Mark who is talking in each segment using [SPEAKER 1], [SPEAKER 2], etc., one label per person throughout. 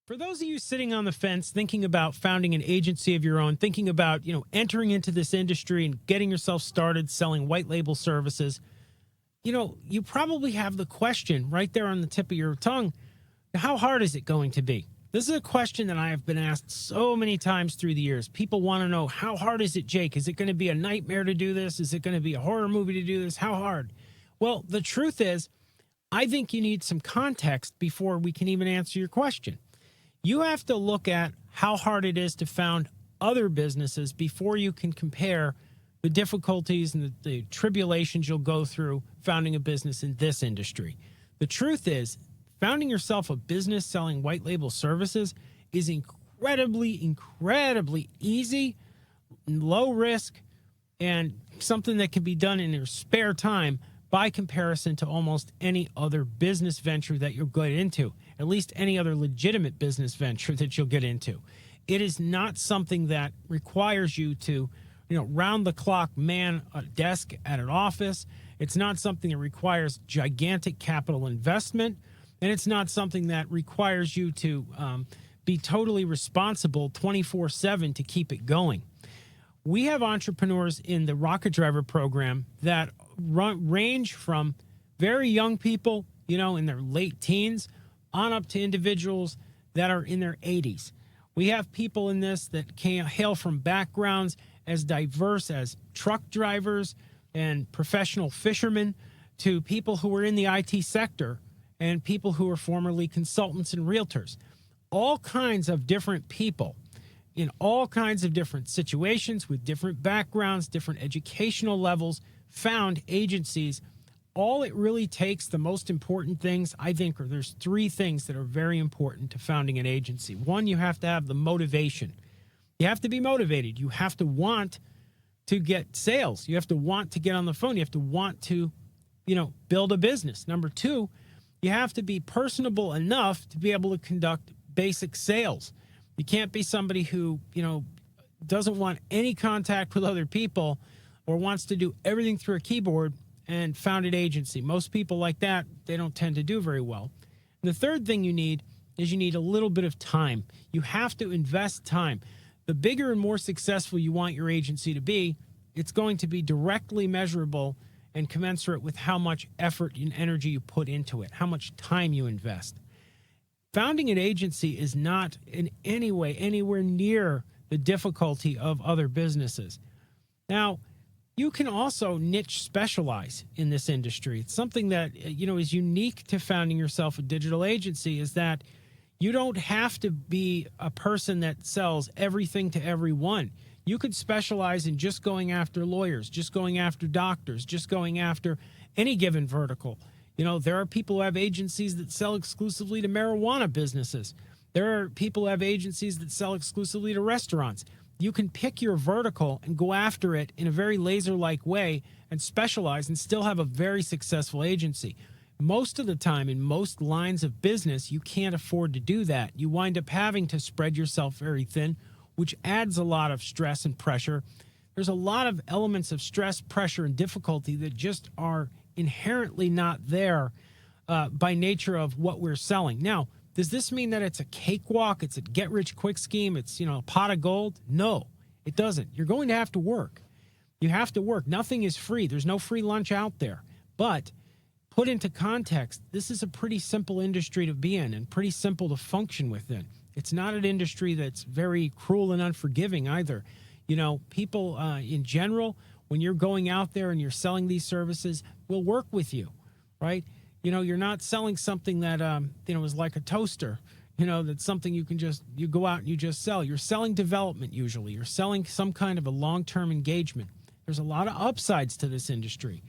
[SPEAKER 1] For those of you sitting on the fence, thinking about founding an agency of your own, thinking about, entering into this industry and getting yourself started selling white label services, you probably have the question right there on the tip of your tongue. How hard is it going to be? This is a question that I have been asked so many times through the years. People want to know, how hard is it, Jake? Is it going to be a nightmare to do this? Is it going to be a horror movie to do this? How hard? Well, the truth is, I think you need some context before we can even answer your question. You have to look at how hard it is to found other businesses before you can compare the difficulties and the tribulations you'll go through founding a business in this industry. The truth is, founding yourself a business selling white label services is incredibly easy, low risk, and something that can be done in your spare time by comparison to almost any other business venture that you'll get into, at least any other legitimate business venture that you'll get into. It is not something that requires you to, round the clock man a desk at an office. It's not something that requires gigantic capital investment. And it's not something that requires you to be totally responsible 24/7 to keep it going. We have entrepreneurs in the Rocket Driver program that range from very young people, in their late teens, on up to individuals that are in their 80s. We have people in this that can hail from backgrounds as diverse as truck drivers and professional fishermen to people who are in the IT sector and people who are formerly consultants and realtors. All kinds of different people in all kinds of different situations with different backgrounds, different educational levels, found agencies. All it really takes, the most important things, I think, there's three things that are very important to founding an agency. One, you have to have the motivation. You have to be motivated. You have to want to get sales. You have to want to get on the phone. You have to want to, build a business. Number two, you have to be personable enough to be able to conduct basic sales. You can't be somebody who, doesn't want any contact with other people or wants to do everything through a keyboard and found an agency. Most people like that, they don't tend to do very well. And the third thing you need is you need a little bit of time. You have to invest time. The bigger and more successful you want your agency to be, it's going to be directly measurable and commensurate with how much effort and energy you put into it, how much time you invest. Founding an agency is not in any way anywhere near the difficulty of other businesses. Now, you can also niche specialize in this industry. It's something that, is unique to founding yourself a digital agency, is that you don't have to be a person that sells everything to everyone. You could specialize in just going after lawyers, just going after doctors, just going after any given vertical. There are people who have agencies that sell exclusively to marijuana businesses. There are people who have agencies that sell exclusively to restaurants. You can pick your vertical and go after it in a very laser-like way and specialize and still have a very successful agency. Most of the time, in most lines of business, you can't afford to do that. You wind up having to spread yourself very thin, which adds a lot of stress and pressure. There's a lot of elements of stress, pressure, and difficulty that just are inherently not there by nature of what we're selling. Now, does this mean that it's a cakewalk? It's a get-rich-quick scheme? It's, a pot of gold? No, it doesn't. You're going to have to work. You have to work. Nothing is free. There's no free lunch out there. But put into context, this is a pretty simple industry to be in and pretty simple to function within. It's not an industry that's very cruel and unforgiving either. People in general, when you're going out there and you're selling these services, will work with you, right? You're not selling something that, is like a toaster, that's something you go out and you just sell. You're selling development usually. You're selling some kind of a long-term engagement. There's a lot of upsides to this industry.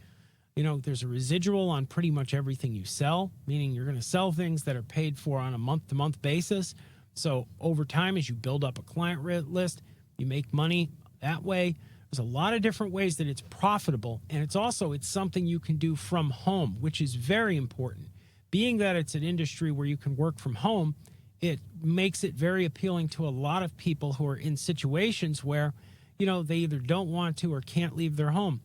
[SPEAKER 1] There's a residual on pretty much everything you sell, meaning you're going to sell things that are paid for on a month-to-month basis. So over time, as you build up a client list, you make money that way. There's a lot of different ways that it's profitable, and it's something you can do from home, which is very important. Being that it's an industry where you can work from home, it makes it very appealing to a lot of people who are in situations where, they either don't want to or can't leave their home.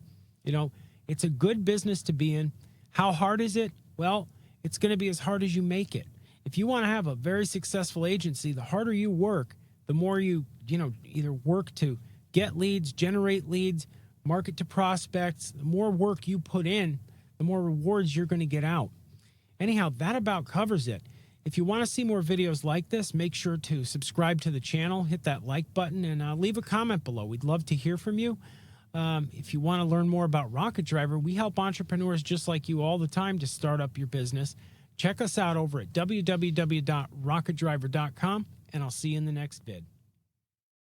[SPEAKER 1] It's a good business to be in. How hard is it? Well, it's going to be as hard as you make it. If you want to have a very successful agency, the harder you work, the more you either work to get leads, generate leads, market to prospects, the more work you put in, the more rewards you're going to get out. Anyhow, that about covers it. If you want to see more videos like this, make sure to subscribe to the channel, hit that like button, and leave a comment below. We'd love to hear from you. If you want to learn more about Rocket Driver, we help entrepreneurs just like you all the time to start up your business. Check us out over at www.rocketdriver.com, and I'll see you in the next vid.